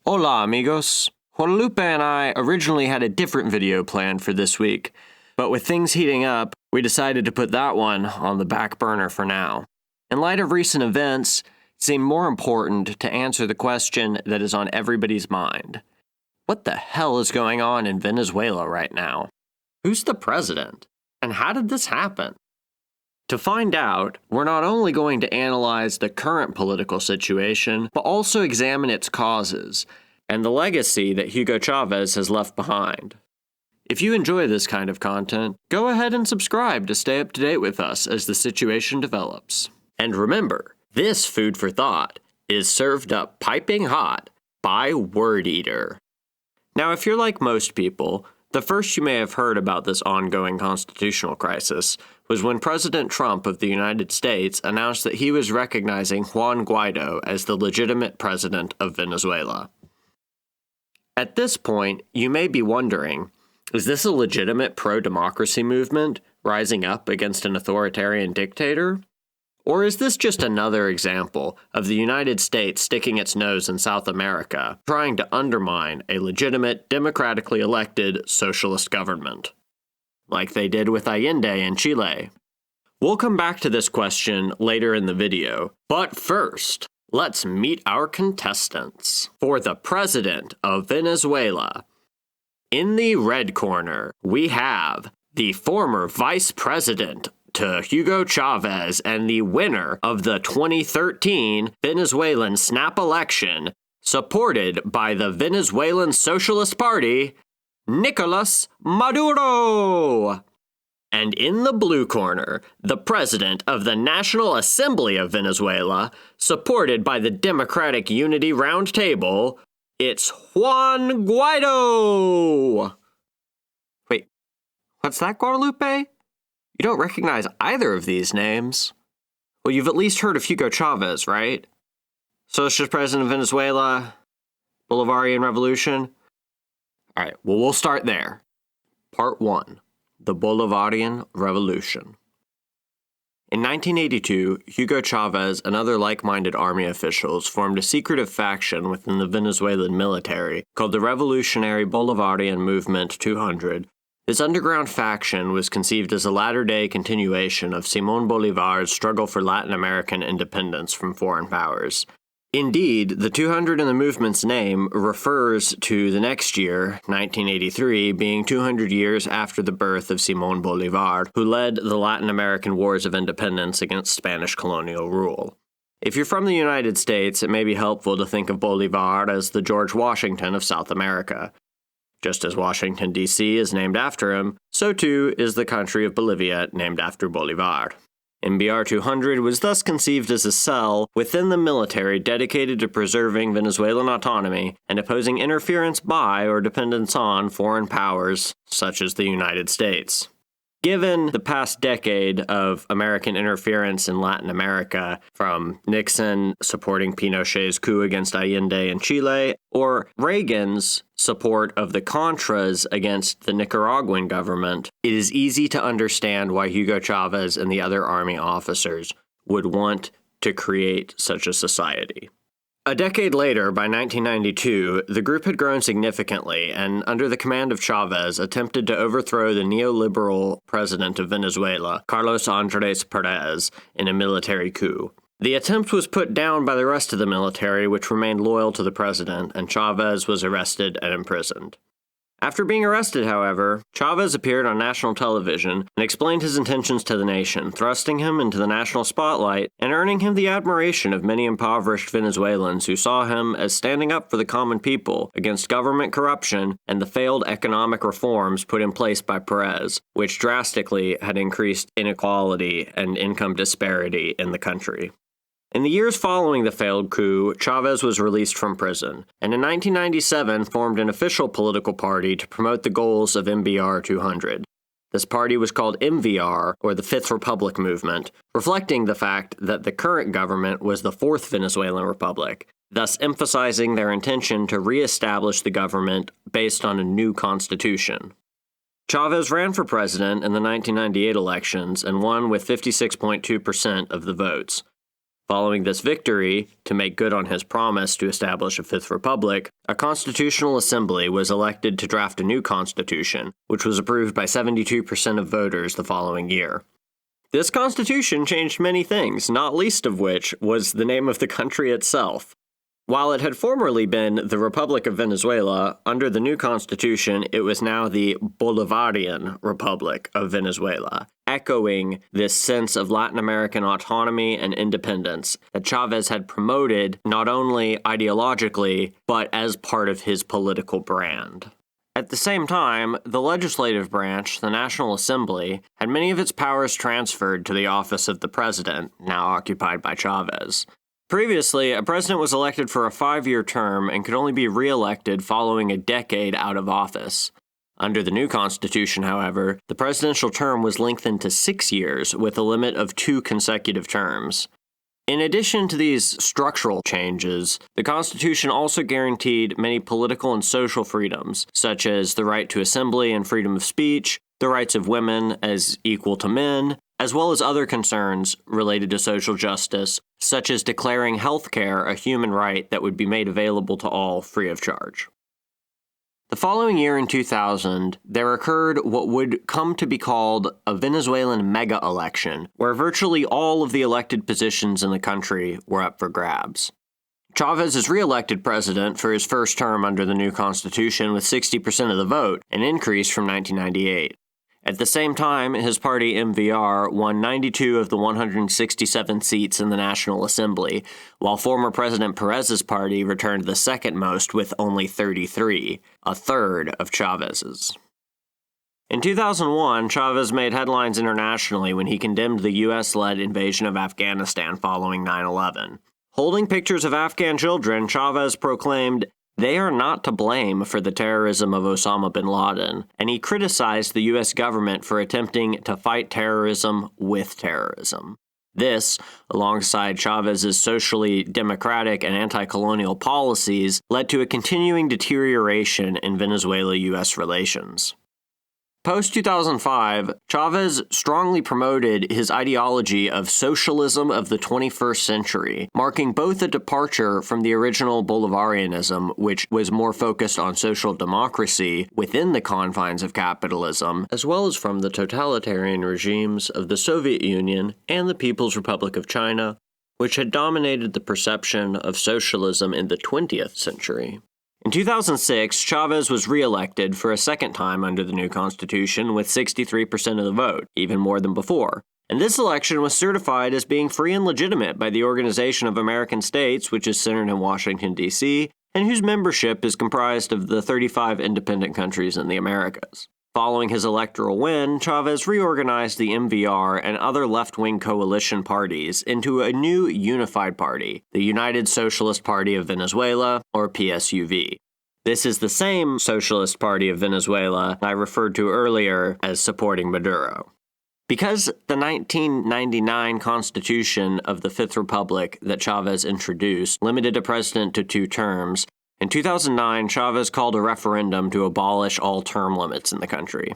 Hola amigos! Guadeloupe and I originally had a different video planned for this week, but with things heating up, we decided to put that one on the back burner for now. In light of recent events, it seemed more important to answer the question that is on everybody's mind. What the hell is going on in Venezuela right now? Who's the president? And how did this happen? To find out, we're not only going to analyze the current political situation, but also examine its causes and the legacy that Hugo Chavez has left behind. If you enjoy this kind of content, go ahead and subscribe to stay up to date with us as the situation develops. And remember, this food for thought is served up piping hot by Word Eater. Now, if you're like most people, the first you may have heard about this ongoing constitutional crisis was when President Trump of the United States announced that he was recognizing Juan Guaido as the legitimate president of Venezuela. At this point, you may be wondering, is this a legitimate pro-democracy movement rising up against an authoritarian dictator? Or is this just another example of the United States sticking its nose in South America, trying to undermine a legitimate, democratically elected socialist government, like they did with Allende in Chile? We'll come back to this question later in the video, but first, let's meet our contestants. For the president of Venezuela, in the red corner, we have the former vice president to Hugo Chavez and the winner of the 2013 Venezuelan snap election, supported by the Venezuelan Socialist Party, Nicolas Maduro. And in the blue corner, the president of the National Assembly of Venezuela, supported by the Democratic Unity Round Table, it's Juan Guaido. Wait, what's that, Guadalupe? You don't recognize either of these names. Well, you've at least heard of Hugo Chavez, right? Socialist president of Venezuela, Bolivarian Revolution. All right, well, we'll start there. Part 1, the Bolivarian Revolution. In 1982, Hugo Chavez and other like-minded army officials formed a secretive faction within the Venezuelan military called the Revolutionary Bolivarian Movement 200. This underground faction was conceived as a latter-day continuation of Simón Bolívar's struggle for Latin American independence from foreign powers. Indeed, the 200 in the movement's name refers to the next year, 1983, being 200 years after the birth of Simón Bolívar, who led the Latin American wars of independence against Spanish colonial rule. If you're from the United States, it may be helpful to think of Bolívar as the George Washington of South America. Just as Washington, D.C. is named after him, so too is the country of Bolivia named after Bolívar. MBR 200 was thus conceived as a cell within the military dedicated to preserving Venezuelan autonomy and opposing interference by or dependence on foreign powers such as the United States. Given the past decade of American interference in Latin America, from Nixon supporting Pinochet's coup against Allende in Chile, or Reagan's support of the Contras against the Nicaraguan government, it is easy to understand why Hugo Chavez and the other army officers would want to create such a society. A decade later, by 1992, the group had grown significantly and, under the command of Chavez, attempted to overthrow the neoliberal president of Venezuela, Carlos Andrés Pérez, in a military coup. The attempt was put down by the rest of the military, which remained loyal to the president, and Chavez was arrested and imprisoned. After being arrested, however, Chavez appeared on national television and explained his intentions to the nation, thrusting him into the national spotlight and earning him the admiration of many impoverished Venezuelans who saw him as standing up for the common people against government corruption and the failed economic reforms put in place by Perez, which drastically had increased inequality and income disparity in the country. In the years following the failed coup, Chavez was released from prison, and in 1997 formed an official political party to promote the goals of MBR 200. This party was called MVR, or the Fifth Republic Movement, reflecting the fact that the current government was the Fourth Venezuelan Republic, thus emphasizing their intention to re-establish the government based on a new constitution. Chavez ran for president in the 1998 elections and won with 56.2% of the votes. Following this victory, to make good on his promise to establish a Fifth Republic, a constitutional assembly was elected to draft a new constitution, which was approved by 72% of voters the following year. This constitution changed many things, not least of which was the name of the country itself. While it had formerly been the Republic of Venezuela, under the new constitution it was now the Bolivarian Republic of Venezuela, echoing this sense of Latin American autonomy and independence that Chavez had promoted not only ideologically, but as part of his political brand. At the same time, the legislative branch, the National Assembly, had many of its powers transferred to the office of the president, now occupied by Chavez. Previously, a president was elected for a 5-year term and could only be re-elected following a decade out of office. Under the new constitution, however, the presidential term was lengthened to 6 years with a limit of 2 consecutive terms. In addition to these structural changes, the Constitution also guaranteed many political and social freedoms, such as the right to assembly and freedom of speech, the rights of women as equal to men, as well as other concerns related to social justice, such as declaring health care a human right that would be made available to all free of charge. The following year in 2000, there occurred what would come to be called a Venezuelan mega-election, where virtually all of the elected positions in the country were up for grabs. Chavez is re-elected president for his first term under the new constitution with 60% of the vote, an increase from 1998. At the same time, his party MVR won 92 of the 167 seats in the National Assembly, while former President Perez's party returned the second most with only 33, a third of Chavez's. In 2001, Chavez made headlines internationally when he condemned the U.S.-led invasion of Afghanistan following 9/11. Holding pictures of Afghan children, Chavez proclaimed, "They are not to blame for the terrorism of Osama bin Laden," and he criticized the U.S. government for attempting to fight terrorism with terrorism. This, alongside Chavez's socially democratic and anti-colonial policies, led to a continuing deterioration in Venezuela-U.S. relations. Post-2005, Chavez strongly promoted his ideology of socialism of the 21st century, marking both a departure from the original Bolivarianism, which was more focused on social democracy within the confines of capitalism, as well as from the totalitarian regimes of the Soviet Union and the People's Republic of China, which had dominated the perception of socialism in the 20th century. In 2006, Chavez was re-elected for a second time under the new constitution with 63% of the vote, even more than before. And this election was certified as being free and legitimate by the Organization of American States, which is centered in Washington, D.C., and whose membership is comprised of the 35 independent countries in the Americas. Following his electoral win, Chavez reorganized the MVR and other left-wing coalition parties into a new unified party, the United Socialist Party of Venezuela, or PSUV. This is the same Socialist Party of Venezuela I referred to earlier as supporting Maduro. Because the 1999 Constitution of the Fifth Republic that Chavez introduced limited a president to 2 terms, in 2009, Chavez called a referendum to abolish all term limits in the country.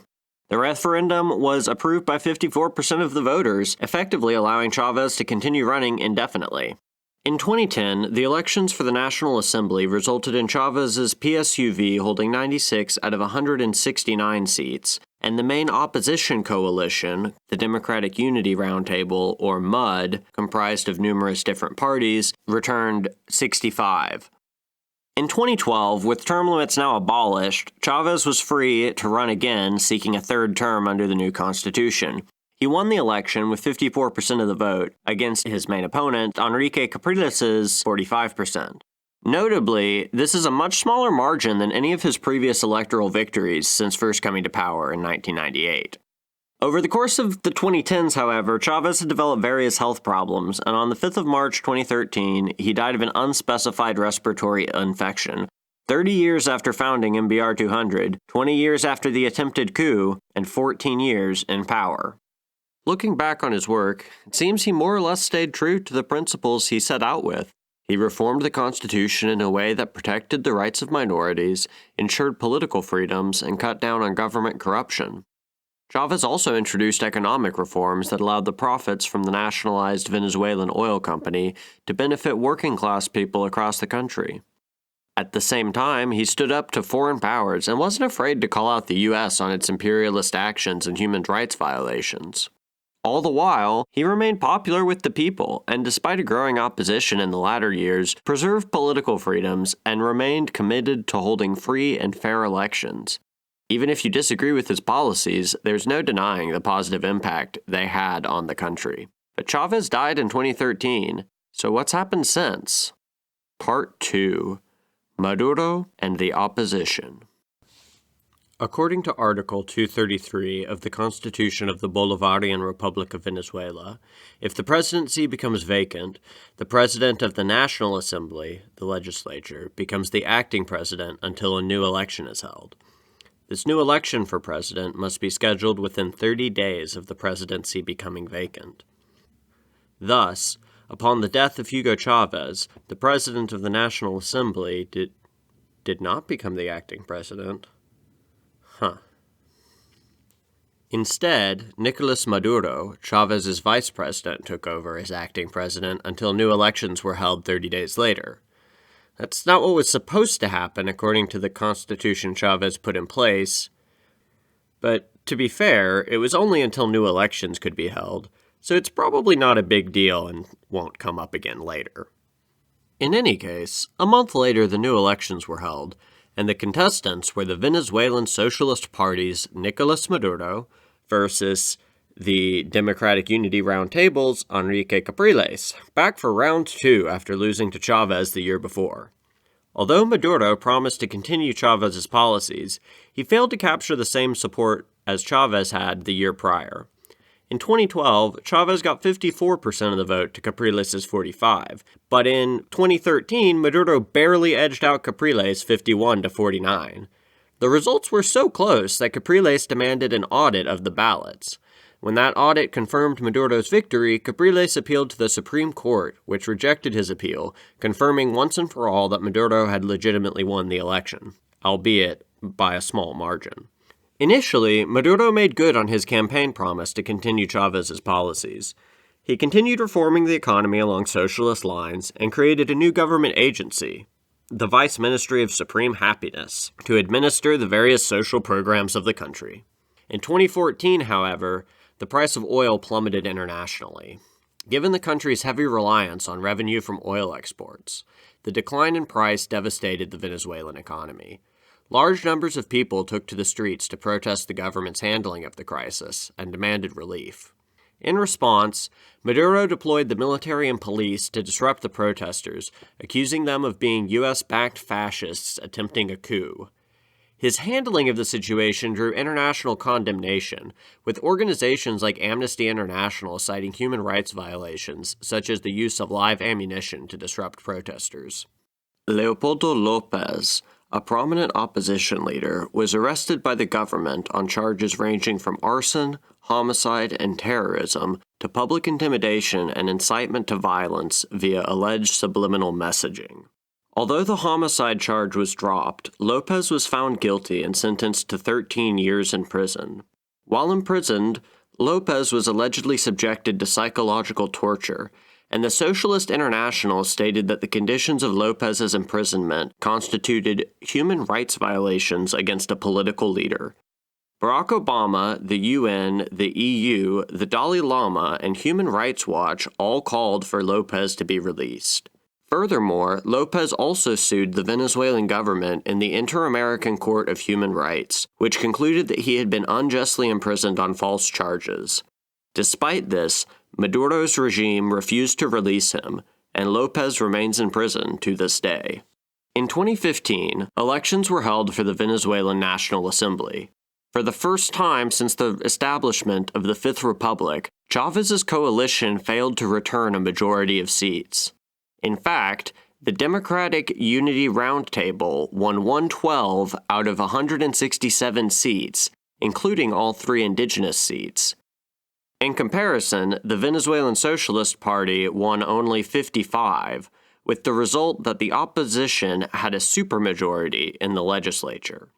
The referendum was approved by 54% of the voters, effectively allowing Chavez to continue running indefinitely. In 2010, the elections for the National Assembly resulted in Chavez's PSUV holding 96 out of 169 seats, and the main opposition coalition, the Democratic Unity Roundtable, or MUD, comprised of numerous different parties, returned 65. In 2012, with term limits now abolished, Chavez was free to run again, seeking a third term under the new constitution. He won the election with 54% of the vote, against his main opponent, Enrique Capriles' 45%. Notably, this is a much smaller margin than any of his previous electoral victories since first coming to power in 1998. Over the course of the 2010s, however, Chavez had developed various health problems, and on the 5th of March 2013, he died of an unspecified respiratory infection, 30 years after founding MBR 200, 20 years after the attempted coup, and 14 years in power. Looking back on his work, it seems he more or less stayed true to the principles he set out with. He reformed the Constitution in a way that protected the rights of minorities, ensured political freedoms, and cut down on government corruption. Chavez also introduced economic reforms that allowed the profits from the nationalized Venezuelan oil company to benefit working-class people across the country. At the same time, he stood up to foreign powers and wasn't afraid to call out the U.S. on its imperialist actions and human rights violations. All the while, he remained popular with the people, and despite a growing opposition in the latter years, preserved political freedoms and remained committed to holding free and fair elections. Even if you disagree with his policies, there's no denying the positive impact they had on the country. But Chavez died in 2013, so what's happened since? Part 2. Maduro and the Opposition. According to Article 233 of the Constitution of the Bolivarian Republic of Venezuela, if the presidency becomes vacant, the president of the National Assembly, the legislature, becomes the acting president until a new election is held. This new election for president must be scheduled within 30 days of the presidency becoming vacant. Thus, upon the death of Hugo Chavez, the president of the National Assembly did not become the acting president. Instead, Nicolas Maduro, Chavez's vice president, took over as acting president until new elections were held 30 days later. That's not what was supposed to happen according to the constitution Chavez put in place. But to be fair, it was only until new elections could be held, so it's probably not a big deal and won't come up again later. In any case, a month later the new elections were held, and the contestants were the Venezuelan Socialist Party's Nicolas Maduro versus the Democratic Unity Roundtable's Enrique Capriles, back for round 2 after losing to Chavez the year before. Although Maduro promised to continue Chavez's policies, he failed to capture the same support as Chavez had the year prior. In 2012, Chavez got 54% of the vote to Capriles' 45%, but in 2013, Maduro barely edged out Capriles 51 to 49%. The results were so close that Capriles demanded an audit of the ballots. When that audit confirmed Maduro's victory, Capriles appealed to the Supreme Court, which rejected his appeal, confirming once and for all that Maduro had legitimately won the election, albeit by a small margin. Initially, Maduro made good on his campaign promise to continue Chavez's policies. He continued reforming the economy along socialist lines and created a new government agency, the Vice Ministry of Supreme Happiness, to administer the various social programs of the country. In 2014, however, the price of oil plummeted internationally. Given the country's heavy reliance on revenue from oil exports, the decline in price devastated the Venezuelan economy. Large numbers of people took to the streets to protest the government's handling of the crisis and demanded relief. In response, Maduro deployed the military and police to disrupt the protesters, accusing them of being U.S.-backed fascists attempting a coup. His handling of the situation drew international condemnation, with organizations like Amnesty International citing human rights violations, such as the use of live ammunition to disrupt protesters. Leopoldo López, a prominent opposition leader, was arrested by the government on charges ranging from arson, homicide, and terrorism to public intimidation and incitement to violence via alleged subliminal messaging. Although the homicide charge was dropped, Lopez was found guilty and sentenced to 13 years in prison. While imprisoned, Lopez was allegedly subjected to psychological torture, and the Socialist International stated that the conditions of Lopez's imprisonment constituted human rights violations against a political leader. Barack Obama, the UN, the EU, the Dalai Lama, and Human Rights Watch all called for Lopez to be released. Furthermore, Lopez also sued the Venezuelan government in the Inter-American Court of Human Rights, which concluded that he had been unjustly imprisoned on false charges. Despite this, Maduro's regime refused to release him, and Lopez remains in prison to this day. In 2015, elections were held for the Venezuelan National Assembly. For the first time since the establishment of the Fifth Republic, Chavez's coalition failed to return a majority of seats. In fact, the Democratic Unity Roundtable won 112 out of 167 seats, including all 3 indigenous seats. In comparison, the Venezuelan Socialist Party won only 55, with the result that the opposition had a supermajority in the legislature.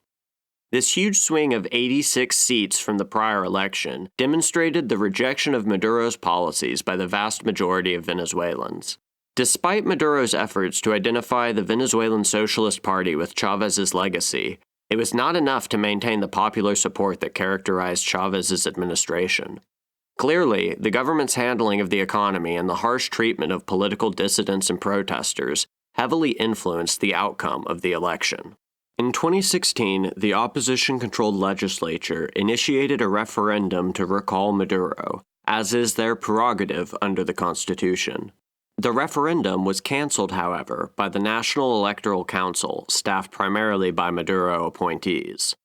This huge swing of 86 seats from the prior election demonstrated the rejection of Maduro's policies by the vast majority of Venezuelans. Despite Maduro's efforts to identify the Venezuelan Socialist Party with Chavez's legacy, it was not enough to maintain the popular support that characterized Chavez's administration. Clearly, the government's handling of the economy and the harsh treatment of political dissidents and protesters heavily influenced the outcome of the election. In 2016, the opposition-controlled legislature initiated a referendum to recall Maduro, as is their prerogative under the Constitution. The referendum was canceled, however, by the National Electoral Council, staffed primarily by Maduro appointees.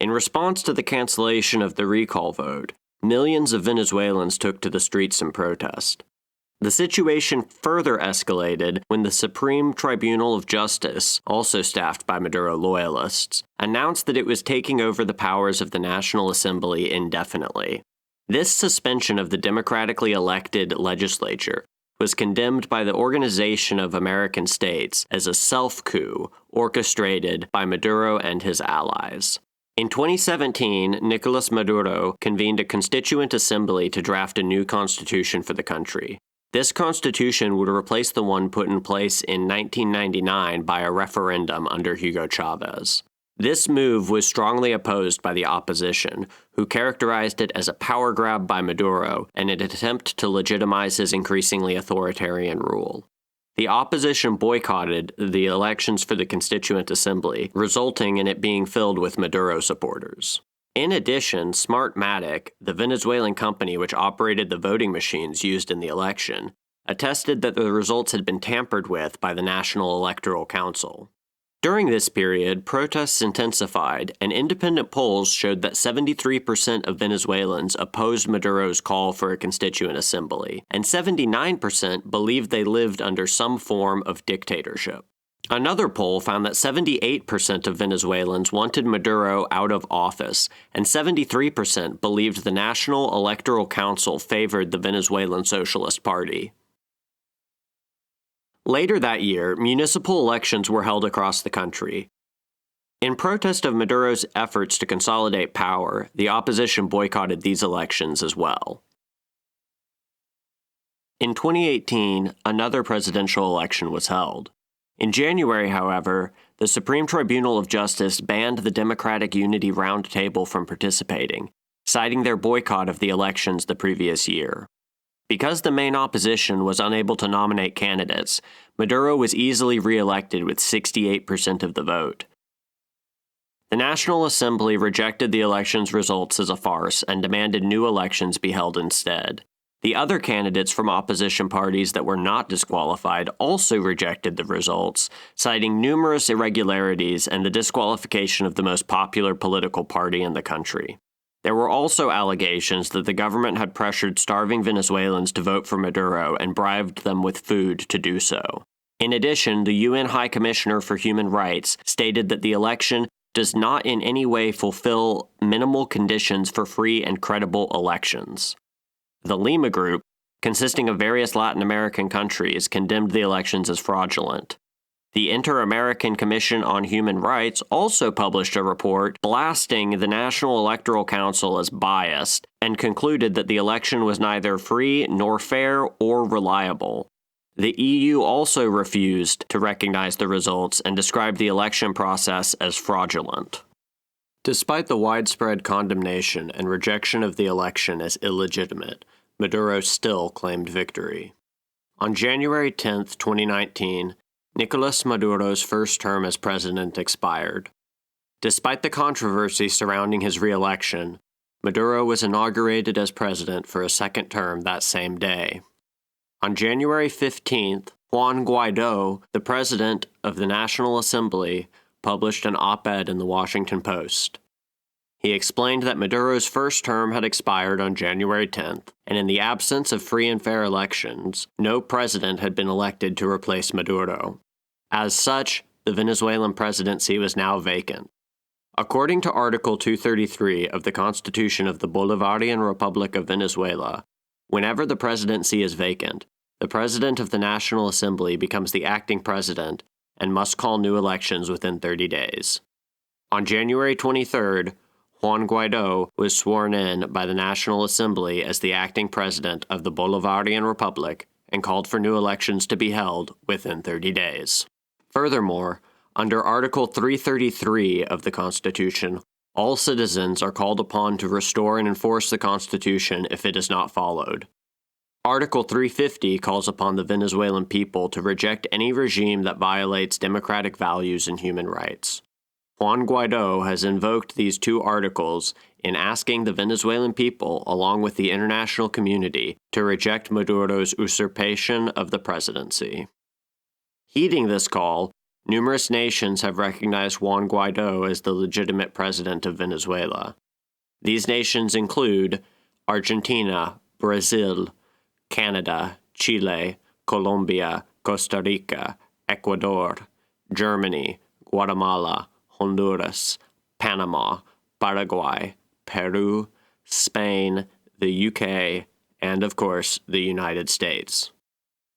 In response to the cancellation of the recall vote, millions of Venezuelans took to the streets in protest. The situation further escalated when the Supreme Tribunal of Justice, also staffed by Maduro loyalists, announced that it was taking over the powers of the National Assembly indefinitely. This suspension of the democratically elected legislature was condemned by the Organization of American States as a self-coup orchestrated by Maduro and his allies. In 2017, Nicolas Maduro convened a constituent assembly to draft a new constitution for the country. This constitution would replace the one put in place in 1999 by a referendum under Hugo Chavez. This move was strongly opposed by the opposition, who characterized it as a power grab by Maduro and an attempt to legitimize his increasingly authoritarian rule. The opposition boycotted the elections for the Constituent Assembly, resulting in it being filled with Maduro supporters. In addition, Smartmatic, the Venezuelan company which operated the voting machines used in the election, attested that the results had been tampered with by the National Electoral Council. During this period, protests intensified, and independent polls showed that 73% of Venezuelans opposed Maduro's call for a constituent assembly, and 79% believed they lived under some form of dictatorship. Another poll found that 78% of Venezuelans wanted Maduro out of office, and 73% believed the National Electoral Council favored the Venezuelan Socialist Party. Later that year, municipal elections were held across the country. In protest of Maduro's efforts to consolidate power, the opposition boycotted these elections as well. In 2018, another presidential election was held. In January, however, the Supreme Tribunal of Justice banned the Democratic Unity Roundtable from participating, citing their boycott of the elections the previous year. Because the main opposition was unable to nominate candidates, Maduro was easily re-elected with 68% of the vote. The National Assembly rejected the election's results as a farce and demanded new elections be held instead. The other candidates from opposition parties that were not disqualified also rejected the results, citing numerous irregularities and the disqualification of the most popular political party in the country. There were also allegations that the government had pressured starving Venezuelans to vote for Maduro and bribed them with food to do so. In addition, the UN High Commissioner for Human Rights stated that the election does not in any way fulfill minimal conditions for free and credible elections. The Lima Group, consisting of various Latin American countries, condemned the elections as fraudulent. The Inter-American Commission on Human Rights also published a report blasting the National Electoral Council as biased and concluded that the election was neither free nor fair or reliable. The EU also refused to recognize the results and described the election process as fraudulent. Despite the widespread condemnation and rejection of the election as illegitimate, Maduro still claimed victory. On January 10, 2019, Nicolas Maduro's first term as president expired. Despite the controversy surrounding his re-election, Maduro was inaugurated as president for a second term that same day. On January 15th, Juan Guaidó, the president of the National Assembly, published an op-ed in the Washington Post. He explained that Maduro's first term had expired on January 10th, and in the absence of free and fair elections, no president had been elected to replace Maduro. As such, the Venezuelan presidency was now vacant. According to Article 233 of the Constitution of the Bolivarian Republic of Venezuela, whenever the presidency is vacant, the president of the National Assembly becomes the acting president and must call new elections within 30 days. On January 23rd, Juan Guaidó was sworn in by the National Assembly as the acting president of the Bolivarian Republic and called for new elections to be held within 30 days. Furthermore, under Article 333 of the Constitution, all citizens are called upon to restore and enforce the Constitution if it is not followed. Article 350 calls upon the Venezuelan people to reject any regime that violates democratic values and human rights. Juan Guaidó has invoked these two articles in asking the Venezuelan people, along with the international community, to reject Maduro's usurpation of the presidency. Heeding this call, numerous nations have recognized Juan Guaidó as the legitimate president of Venezuela. These nations include Argentina, Brazil, Canada, Chile, Colombia, Costa Rica, Ecuador, Germany, Guatemala, Honduras, Panama, Paraguay, Peru, Spain, the UK, and of course, the United States.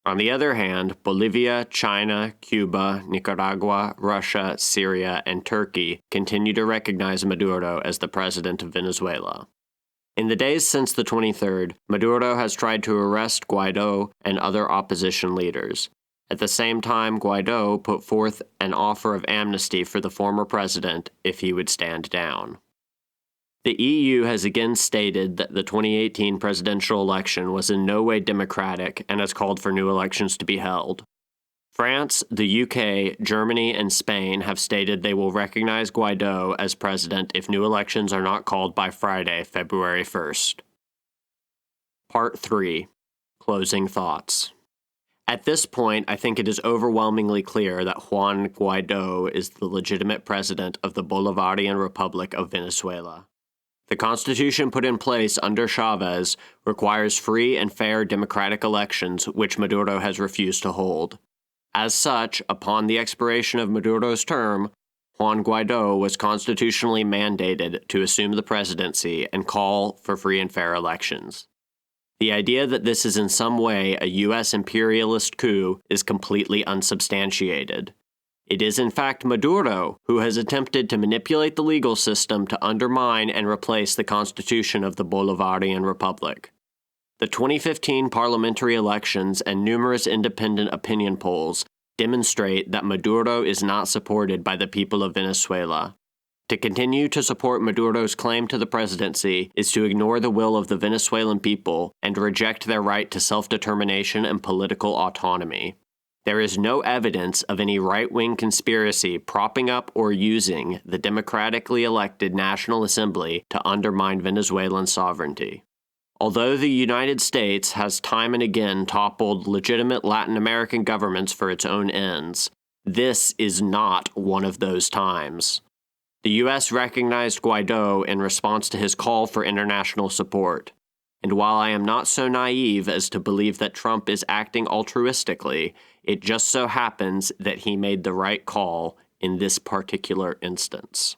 On the other hand, Bolivia, China, Cuba, Nicaragua, Russia, Syria, and Turkey continue to recognize Maduro as the president of Venezuela. In the days since the 23rd, Maduro has tried to arrest Guaidó and other opposition leaders. At the same time, Guaidó put forth an offer of amnesty for the former president if he would stand down. The EU has again stated that the 2018 presidential election was in no way democratic and has called for new elections to be held. France, the UK, Germany, and Spain have stated they will recognize Guaidó as president if new elections are not called by Friday, February 1st. Part 3. Closing Thoughts. At this point, I think it is overwhelmingly clear that Juan Guaidó is the legitimate president of the Bolivarian Republic of Venezuela. The constitution put in place under Chavez requires free and fair democratic elections, which Maduro has refused to hold. As such, upon the expiration of Maduro's term, Juan Guaidó was constitutionally mandated to assume the presidency and call for free and fair elections. The idea that this is in some way a U.S. imperialist coup is completely unsubstantiated. It is in fact Maduro who has attempted to manipulate the legal system to undermine and replace the Constitution of the Bolivarian Republic. The 2015 parliamentary elections and numerous independent opinion polls demonstrate that Maduro is not supported by the people of Venezuela. To continue to support Maduro's claim to the presidency is to ignore the will of the Venezuelan people and reject their right to self-determination and political autonomy. There is no evidence of any right-wing conspiracy propping up or using the democratically elected National Assembly to undermine Venezuelan sovereignty. Although the United States has time and again toppled legitimate Latin American governments for its own ends, this is not one of those times. The U.S. recognized Guaidó in response to his call for international support. And while I am not so naive as to believe that Trump is acting altruistically, it just so happens that he made the right call in this particular instance.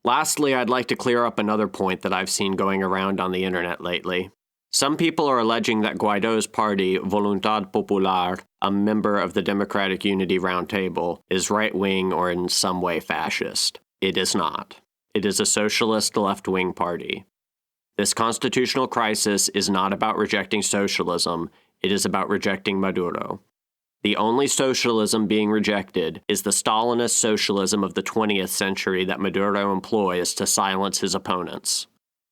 Lastly, I'd like to clear up another point that I've seen going around on the internet lately. Some people are alleging that Guaidó's party, Voluntad Popular, a member of the Democratic Unity Roundtable, is right-wing or in some way fascist. It is not. It is a socialist left-wing party. This constitutional crisis is not about rejecting socialism, it is about rejecting Maduro. The only socialism being rejected is the Stalinist socialism of the 20th century that Maduro employs to silence his opponents.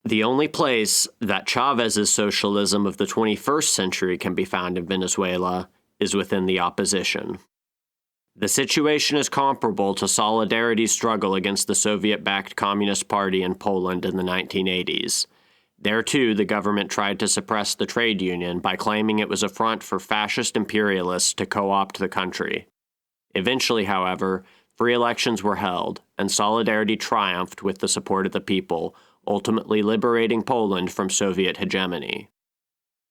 The only place that Chavez's socialism of the 21st century can be found in Venezuela is within the opposition. The situation is comparable to Solidarity's struggle against the Soviet-backed Communist Party in Poland in the 1980s. There, too, the government tried to suppress the trade union by claiming it was a front for fascist imperialists to co-opt the country. Eventually, however, free elections were held, and Solidarity triumphed with the support of the people, ultimately liberating Poland from Soviet hegemony.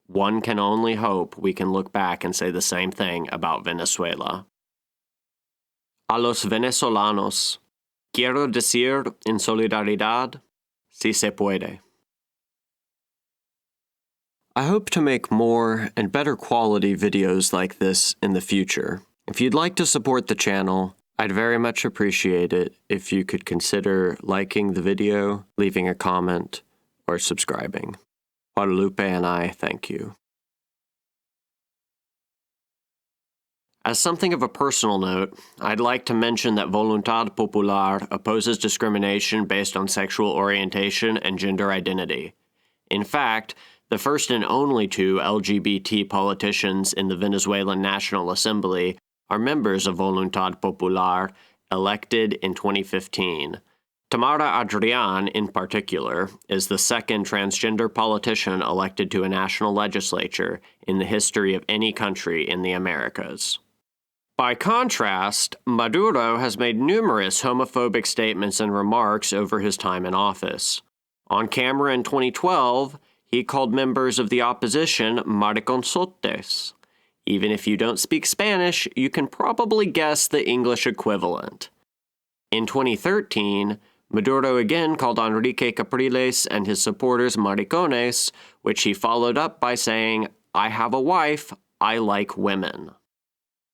One can only hope we can look back and say the same thing about Venezuela. A los venezolanos, quiero decir en solidaridad, si se puede. I hope to make more and better quality videos like this in the future. If you'd like to support the channel, I'd very much appreciate it if you could consider liking the video, leaving a comment, or subscribing. Guadeloupe and I thank you. As something of a personal note, I'd like to mention that Voluntad Popular opposes discrimination based on sexual orientation and gender identity. In fact, the first and only two LGBT politicians in the Venezuelan National Assembly are members of Voluntad Popular, elected in 2015. Tamara Adrian, in particular, is the second transgender politician elected to a national legislature in the history of any country in the Americas. By contrast, Maduro has made numerous homophobic statements and remarks over his time in office. On camera in 2012, he called members of the opposition mariconzotes. Even if you don't speak Spanish, you can probably guess the English equivalent. In 2013, Maduro again called Enrique Capriles and his supporters maricones, which he followed up by saying, "I have a wife, I like women."